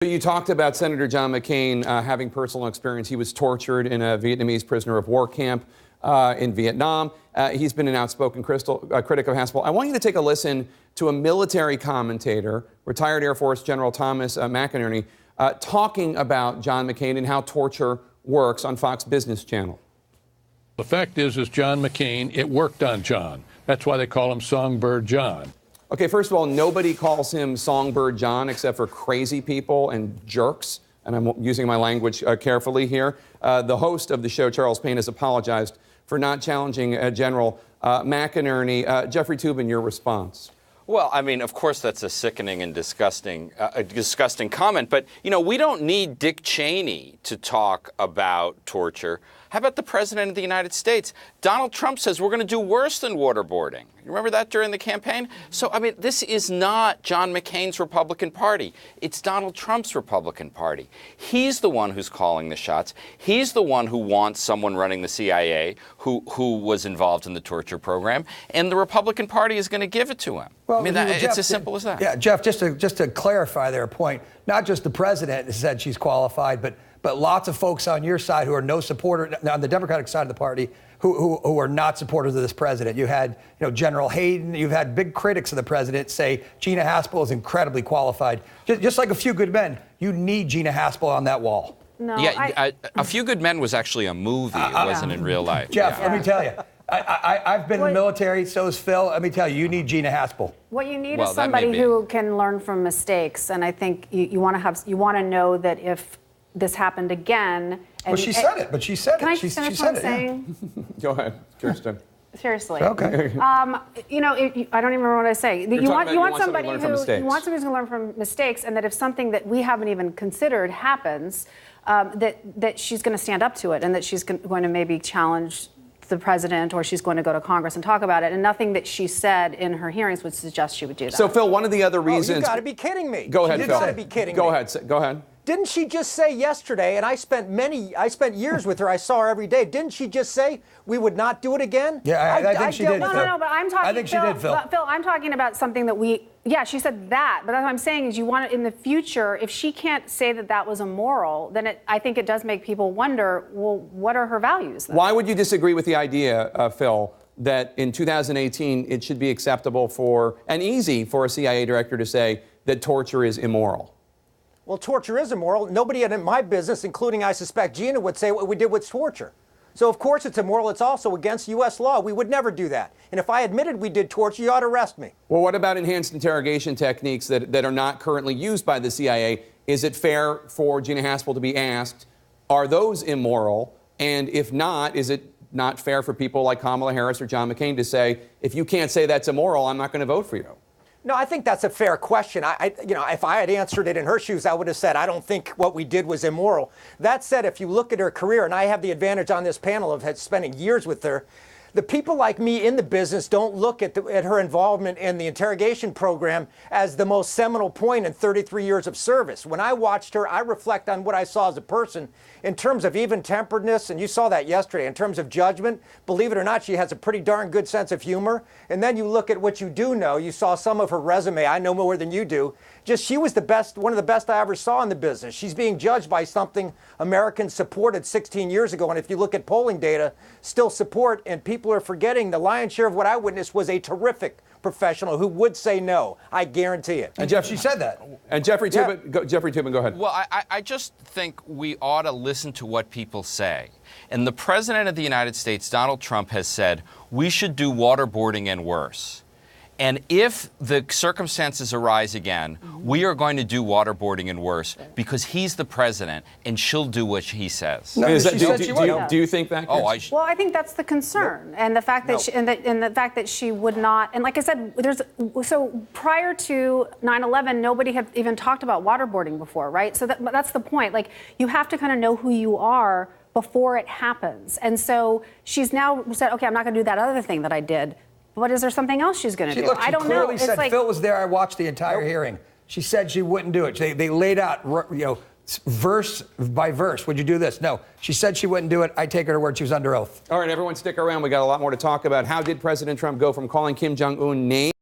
You talked about Senator John McCain having personal experience. He was tortured in a Vietnamese prisoner of war camp in Vietnam. He's been an outspoken critic of Haspel. I want you to take a listen to a military commentator, retired Air Force General Thomas McInerney, talking about John McCain and how torture works on Fox Business Channel. The fact is John McCain, it worked on John. That's why they call him Songbird John. Okay, first of all, nobody calls him Songbird John except for crazy people and jerks, and I'm using my language carefully here. The host of the show, Charles Payne, has apologized for not challenging General McInerney. Jeffrey Toobin, your response? Well, I mean, of course, that's a sickening and disgusting comment. But, you know, we don't need Dick Cheney to talk about torture. How about the President of the United States? Donald Trump says we're going to do worse than waterboarding. You remember that during the campaign? So, I mean, this is not John McCain's Republican Party. It's Donald Trump's Republican Party. He's the one who's calling the shots. He's the one who wants someone running the CIA who was involved in the torture program. And the Republican Party is going to give it to him. Well, I mean, it's as simple as that. Yeah, Jeff, just to clarify their point, not just the president said she's qualified, but lots of folks on your side who are no supporter, on the Democratic side of the party, who are not supporters of this president. You had, General Hayden. You've had big critics of the president say Gina Haspel is incredibly qualified. Just like A Few Good Men, you need Gina Haspel on that wall. No, yeah, A Few Good Men was actually a movie. It wasn't in real life. Jeff, let me tell you. I've been in the military, so has Phil. Let me tell you, you need Gina Haspel. What you need is somebody who can learn from mistakes, and I think you want to know that if this happened again. And, well, she said it, but she said it. Can I finish what I'm saying? Go ahead, Kirsten. Seriously. Okay. I don't even remember what I say. You want somebody who's going to learn from mistakes, and that if something that we haven't even considered happens, that she's going to stand up to it, and that she's going to maybe challenge the president, or she's going to go to Congress and talk about it. And nothing that she said in her hearings would suggest she would do that. So, Phil, one of the other reasons. Oh, you got to be kidding me. Go ahead, Phil. You got to be kidding me. Go ahead. Didn't she just say yesterday, and I spent years with her, I saw her every day, didn't she just say we would not do it again? Yeah, I think she did. No, but I'm talking, I think she did, Phil. Phil, I'm talking about something that yeah, she said that, but what I'm saying is you want it in the future, if she can't say that was immoral, then I think it does make people wonder, well, what are her values then? Why would you disagree with the idea, Phil, that in 2018 it should be acceptable and easy for a CIA director to say that torture is immoral? Well, torture is immoral. Nobody in my business, including I suspect Gina, would say what we did with torture. So, of course, it's immoral. It's also against U.S. law. We would never do that. And if I admitted we did torture, you ought to arrest me. Well, what about enhanced interrogation techniques that are not currently used by the CIA? Is it fair for Gina Haspel to be asked, are those immoral? And if not, is it not fair for people like Kamala Harris or John McCain to say, if you can't say that's immoral, I'm not going to vote for you? No, I think that's a fair question. If I had answered it in her shoes, I would have said, I don't think what we did was immoral. That said, if you look at her career, and I have the advantage on this panel of spending years with her, the people like me in the business don't look at her involvement in the interrogation program as the most seminal point in 33 years of service. When I watched her, I reflect on what I saw as a person in terms of even-temperedness, and you saw that yesterday, in terms of judgment. Believe it or not, she has a pretty darn good sense of humor. And then you look at what you do know. You saw some of her resume. I know more than you do. She was the best, one of the best I ever saw in the business. She's being judged by something Americans supported 16 years ago. And if you look at polling data, still support, and people are forgetting the lion's share of what I witnessed was a terrific professional who would say no. I guarantee it. And Jeff, she said that. And Jeffrey Toobin, go ahead. Well, I just think we ought to listen to what people say. And the President of the United States, Donald Trump, has said we should do waterboarding and worse. And if the circumstances arise again, we are going to do waterboarding and worse because he's the president and she'll do what he says. No, do you think that? Well, I think that's the concern, and the fact that she would not. And like I said, so prior to 9/11, nobody had even talked about waterboarding before, right? So that's the point. Like, you have to kind of know who you are before it happens. And so she's now said, okay, I'm not going to do that other thing that I did. But is there something else she's going to do? Look, I don't know. She clearly said, Phil was there. I watched the entire hearing. She said she wouldn't do it. They laid out, verse by verse. Would you do this? No. She said she wouldn't do it. I take her to word. She was under oath. All right, everyone, stick around. We got a lot more to talk about. How did President Trump go from calling Kim Jong-un names